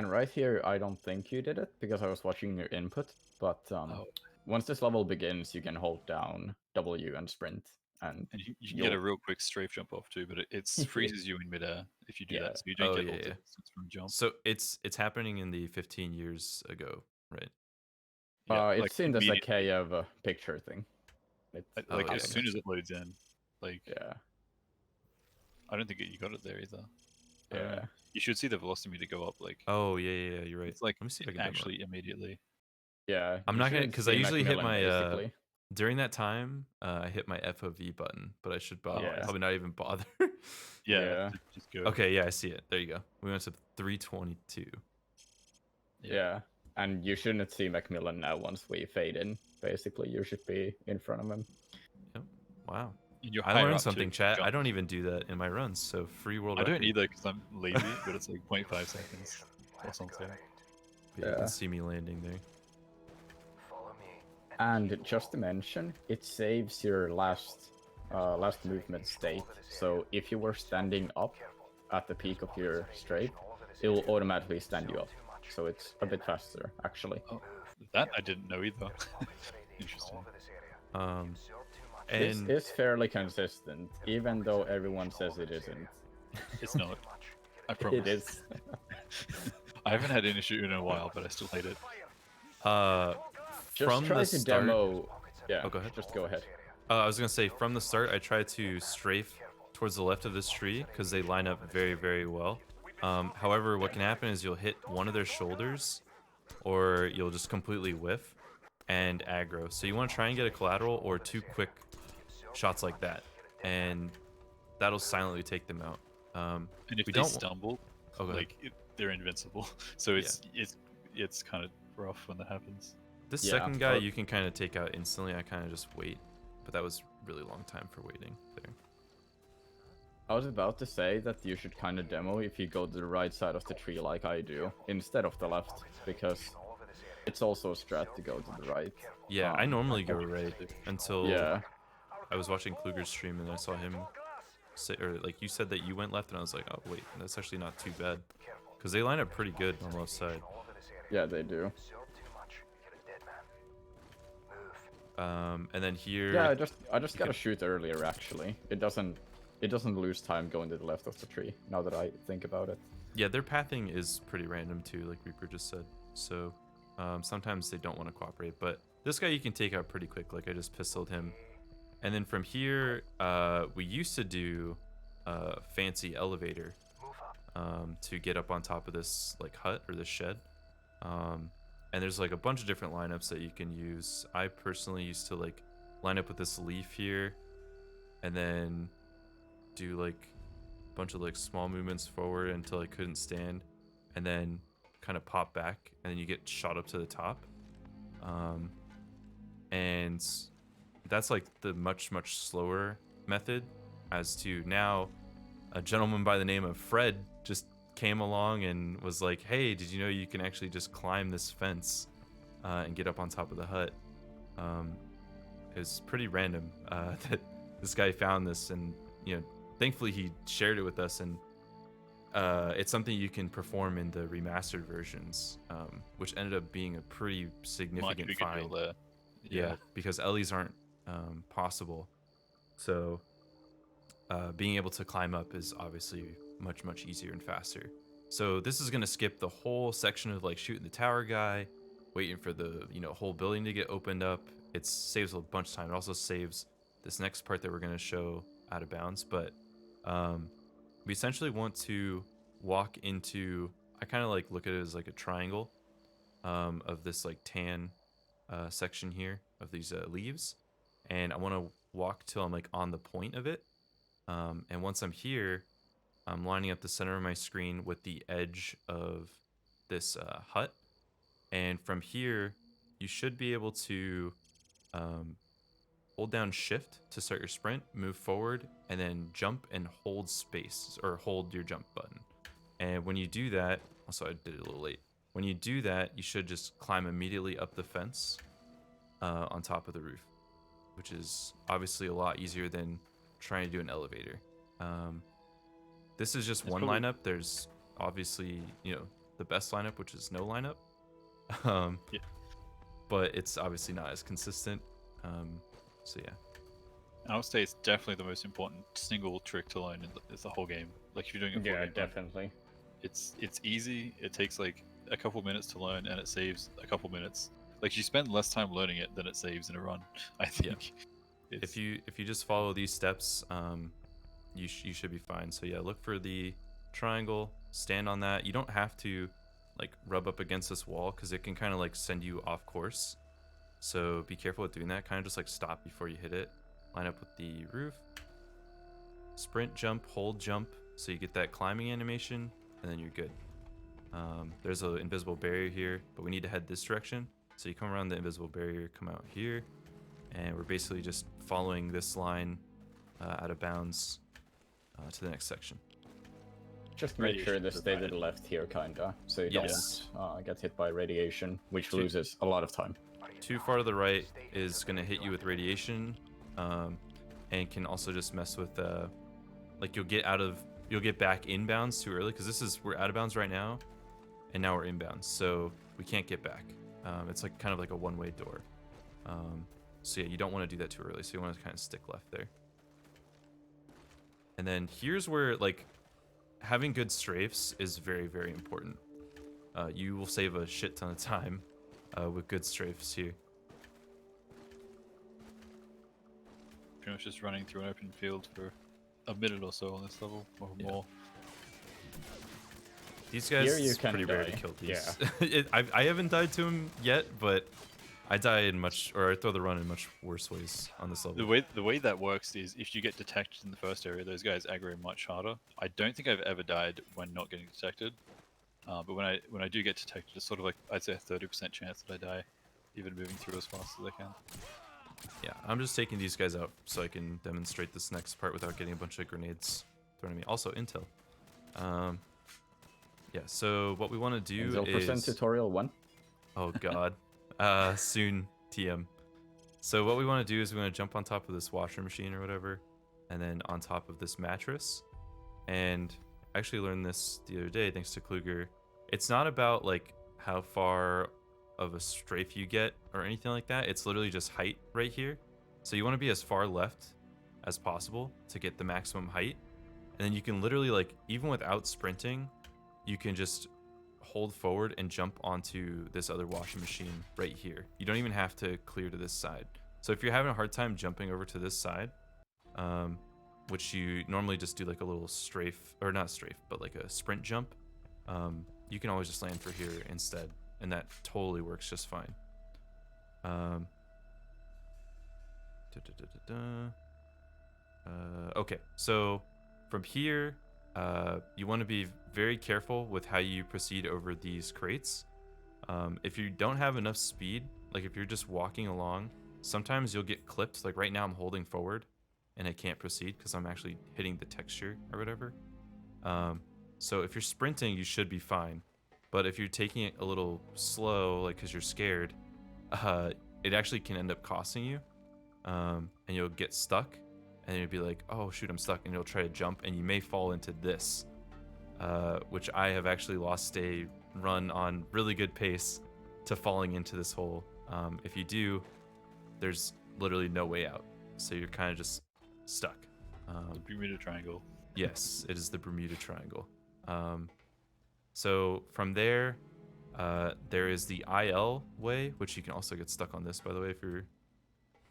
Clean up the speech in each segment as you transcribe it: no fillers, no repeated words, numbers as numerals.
And right here, I don't think you did it because I was watching your input. But Oh, once this level begins, you can hold down W and sprint, and and you can get a you'll real quick strafe jump off too, but it freezes you in midair if you do yeah. that, so you don't Oh get yeah, all the yeah. distance from jump. So it's happening in the 15 years ago, right? Yeah, like It's in this like immediately, of picture thing. It's Oh, like okay, as soon as gotcha. it loads in, like yeah, I don't think you got it there either. I don't know. yeah. You should see the velocity meter go up. Like Oh yeah, you're right. it's like Let me see if I can demo it. actually immediately. Yeah, I'm you not gonna, shouldn't because I see usually hit Macmillan, my basically. during that time I hit my FOV button, but I should Yeah. probably not even bother. Yeah, just go. Okay, yeah, I see it. There you go. We went to 322. Yeah, and you shouldn't see Macmillan now once we fade in. Basically, you should be in front of him. Yep. Wow. And you're I higher learned up something, too. chat. I Jump. don't even do that in my runs, so free world I record. don't either because I'm lazy, but it's like 0.5 seconds or something. But you can see me landing there. And just to mention, it saves your last movement state. So if you were standing up at the peak of your strafe, it will automatically stand you up. So it's a bit faster, actually. Oh, that I didn't know either. Interesting. This And is fairly consistent, even though everyone says it isn't. It's not. I promise. It is. I haven't had an issue in a while, but I still hate it. Just from try the to start, demo. Yeah. Oh, go ahead. Just go ahead. I was gonna say, from the start, I tried to strafe towards the left of this tree because they line up very, very well. However, what can happen is you'll hit one of their shoulders, or you'll just completely whiff and aggro. So you want to try and get a collateral or two quick shots like that, and that'll silently take them out. And if we they don't stumble, like they're invincible. So it's kind of rough when that happens. This second guy you can kind of take out instantly. I kind of just wait, but that was really long time for waiting there. I was about to say that you should kind of demo if you go to the right side of the tree like I do, instead of the left, because it's also a strat to go to the right. Yeah, I normally go right until I was watching Kluger's stream and I saw him say, or like you said that you went left, and I was like, oh wait, that's actually not too bad, because they line up pretty good on the left side. Yeah, they do. And then here. Yeah, I just gotta shoot earlier. Actually, it doesn't lose time going to the left of the tree. Now that I think about it. Yeah, their pathing is pretty random too, like Reaper just said. So sometimes they don't want to cooperate, but this guy you can take out pretty quick. Like I just pistoled him, and then from here we used to do a fancy elevator to get up on top of this like hut or this shed. And there's like a bunch of different lineups that you can use. I personally used to like line up with this leaf here and then do like a bunch of like small movements forward until I couldn't stand, and then kind of pop back, and then you get shot up to the top. And that's like the much slower method. As to now, a gentleman by the name of Fred just came along and was like, hey, did you know you can actually just climb this fence and get up on top of the hut? It was pretty random that this guy found this, and thankfully he shared it with us, and it's something you can perform in the remastered versions, which ended up being a pretty significant find. Yeah, because Ellie's aren't possible, so being able to climb up is obviously much easier and faster. So this is gonna skip the whole section of like shooting the tower guy, waiting for the whole building to get opened up. It saves a bunch of time. It also saves this next part that we're gonna show out of bounds. But we essentially want to walk into, I kind of like look at it as like a triangle of this like tan section here of these leaves, and I want to walk till I'm like on the point of it. And once I'm here, I'm lining up the center of my screen with the edge of this hut. And from here, you should be able to hold down shift to start your sprint, move forward, and then jump and hold space, or hold your jump button. And when you do that, also I did it a little late. When you do that, you should just climb immediately up the fence on top of the roof, which is obviously a lot easier than trying to do an elevator. This is just one lineup. There's obviously, the best lineup, which is no lineup. um, Yeah. But it's obviously not as consistent. So yeah. I would say it's definitely the most important single trick to learn in the whole game. Like if you're doing a full Yeah, game run, definitely. it's easy. It takes like a couple minutes to learn, and it saves a couple minutes. Like you spend less time learning it than it saves in a run. I think. If you just follow these steps, you should be fine. So yeah, look for the triangle, stand on that. You don't have to like rub up against this wall because it can kind of like send you off course. So be careful with doing that. Kind of just like stop before you hit it. Line up with the roof. Sprint, jump, hold, jump. So you get that climbing animation, and then you're good. There's an invisible barrier here, but we need to head this direction. So you come around the invisible barrier, come out here, and we're basically just following this line out of bounds to the next section. Just make sure Radiation to stay to provided. the left here, kinda, so you Yes. don't get hit by radiation, which Two- loses a lot of time. Too far to the right is going to hit you with radiation, and can also just mess with like you'll get back inbounds too early, because we're out of bounds right now, and now we're inbounds, so we can't get back. It's like kind of like a one-way door. So yeah, you don't want to do that too early, so you want to kind of stick left there. And then here's where like having good strafes is very, very important. You will save a shit ton of time with good strafes here. Pretty much just running through an open field for a minute or so on this level, or Yeah. more. These guys, Here you it's can pretty rare to die. kill these. I haven't died to him yet, but I die in I throw the run in much worse ways on this level. The way that works is if you get detected in the first area, those guys aggro much harder. I don't think I've ever died when not getting detected, but when I do get detected, it's sort of like I'd say a 30% chance that I die, even moving through as fast as I can. Yeah, I'm just taking these guys out so I can demonstrate this next part without getting a bunch of grenades thrown at me. Also, intel. Yeah, so what we want to do Until percent is... tutorial 1. Oh god. Soon, TM. So what we want to do is we want to jump on top of this washer machine or whatever, and then on top of this mattress. And I actually learned this the other day thanks to Kluger. It's not about like how far of a strafe you get or anything like that. It's literally just height right here. So you want to be as far left as possible to get the maximum height. And then you can literally, like, even without sprinting, you can just hold forward and jump onto this other washing machine right here. You don't even have to clear to this side. So if you're having a hard time jumping over to this side, which you normally just do like a little strafe, or not strafe, but like a sprint jump, you can always just land for here instead, and that totally works just fine. Okay, so from here, you want to be very careful with how you proceed over these crates. If you don't have enough speed, like if you're just walking along, sometimes you'll get clipped. Like right now I'm holding forward and I can't proceed because I'm actually hitting the texture or whatever. So if you're sprinting, you should be fine. But if you're taking it a little slow, like because you're scared, it actually can end up costing you. And you'll get stuck, and you'll be like, oh shoot, I'm stuck, and you'll try to jump, and you may fall into this, which I have actually lost a run on really good pace to falling into this hole. If you do, there's literally no way out, so you're kind of just stuck. The Bermuda Triangle. Yes, it is the Bermuda Triangle. So from there, there is the IL way, which you can also get stuck on this, by the way, if you're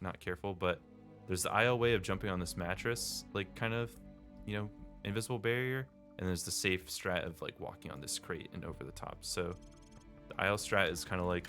not careful. But there's the IL way of jumping on this mattress, like kind of, invisible barrier. And there's the safe strat of like walking on this crate and over the top. So the IL strat is kind of like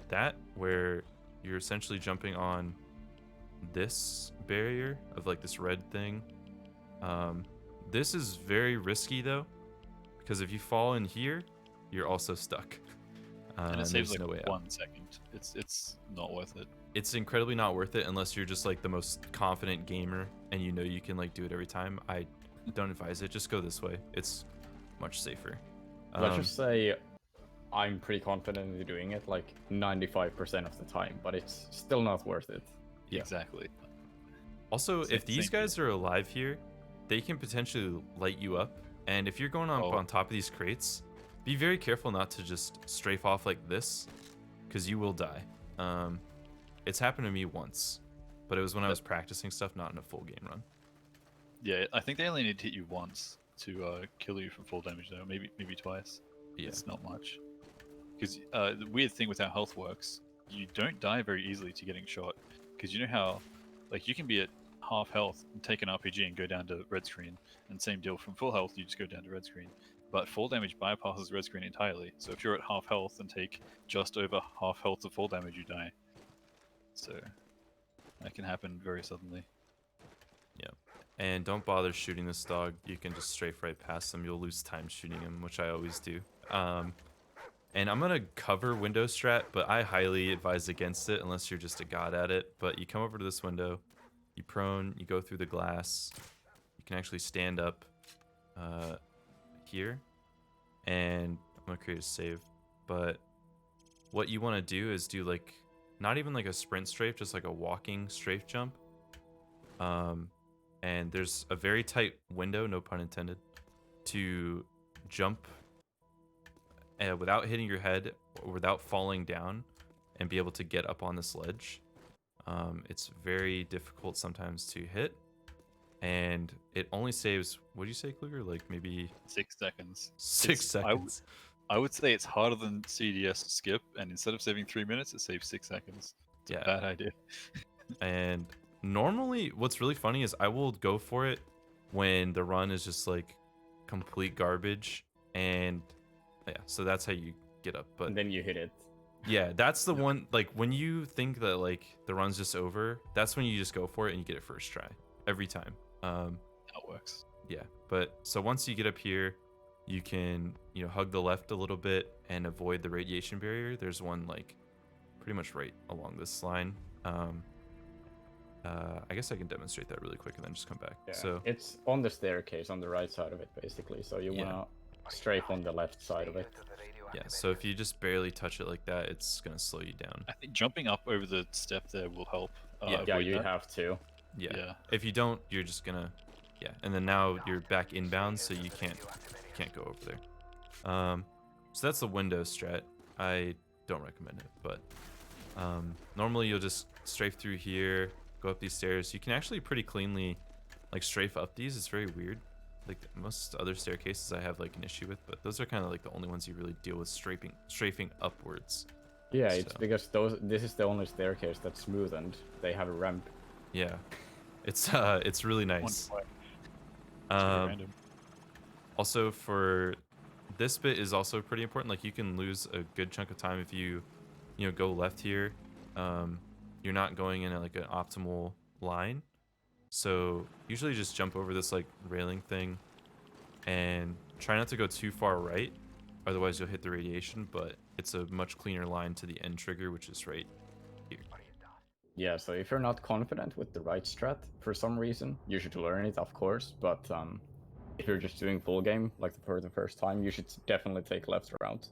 that, where you're essentially jumping on this barrier of like this red thing. This is very risky though, because if you fall in here, you're also stuck. And it saves there's like no way out. 1 second. It's not worth it. It's incredibly not worth it unless you're just like the most confident gamer and you know you can like do it every time. I don't advise it. Just go this way. It's much safer. Let's just say I'm pretty confident in doing it like 95% of the time, but it's still not worth it. Yeah. Exactly. Also, Same- if these same guys are alive here, they can potentially light you up. And if you're going on top of these crates, be very careful not to just strafe off like this, because you will die. It's happened to me once, but it was when I was practicing stuff, not in a full game run. Yeah, I think they only need to hit you once to kill you from full damage, though. Maybe twice. Yeah. It's not much. Because the weird thing with how health works, you don't die very easily to getting shot. Because you know how, like, you can be at half health and take an RPG and go down to red screen, and same deal from full health, you just go down to red screen. But full damage bypasses red screen entirely. So if you're at half health and take just over half health of full damage, you die. So that can happen very suddenly. Yeah. And don't bother shooting this dog. You can just strafe right past him. You'll lose time shooting him, which I always do. And I'm going to cover window strat, but I highly advise against it unless you're just a god at it. But you come over to this window, you prone, you go through the glass. You can actually stand up here. And I'm going to create a save. But what you want to do is do like, not even like a sprint strafe, just like a walking strafe jump. And there's a very tight window, no pun intended, to jump without hitting your head, or without falling down, and be able to get up on this ledge. It's very difficult sometimes to hit, and it only saves, what do you say, Kluger? Like maybe 6 seconds. 6 seconds. I would say it's harder than CDS skip, and instead of saving 3 minutes, it saves 6 seconds. It's a bad idea. And normally, what's really funny is I will go for it when the run is just like complete garbage, and yeah, so that's how you get up. But And then you hit it. yeah, that's the one, like when you think that like the run's just over, that's when you just go for it and you get it first try every time. That works. Yeah, but so once you get up here, you can, you know, hug the left a little bit and avoid the radiation barrier. There's one like pretty much right along this line. I guess I can demonstrate that really quick and then just come back. Yeah. So it's on the staircase on the right side of it, basically. So you wanna strafe on the left side of it. yeah, so if you just barely touch it like that, it's gonna slow you down. I think jumping up over the step there will help. Yeah, Yeah, avoid you that. have to. Yeah. If you don't, you're just gonna, and then now you're back inbound, so you can't go over there. So that's the window strat. I don't recommend it, but normally you'll just strafe through here, go up these stairs. You can actually pretty cleanly like strafe up these. It's very weird. Like most other staircases I have like an issue with, but those are kind of like the only ones you really deal with strafing upwards. Yeah, it's So- because this is the only staircase that's smooth and they have a ramp. Yeah, it's really nice. One point. It's pretty Um, random. Also, for this bit is also pretty important. Like you can lose a good chunk of time if you go left here. You're not going in like an optimal line. So usually just jump over this like railing thing and try not to go too far right. Otherwise you'll hit the radiation, but it's a much cleaner line to the end trigger, which is right here. Yeah, so if you're not confident with the right strat for some reason, you should learn it, of course. But if you're just doing full game, like for the first time, you should definitely take left around.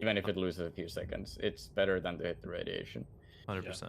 Even if it loses a few seconds, it's better than to hit the radiation. 100%.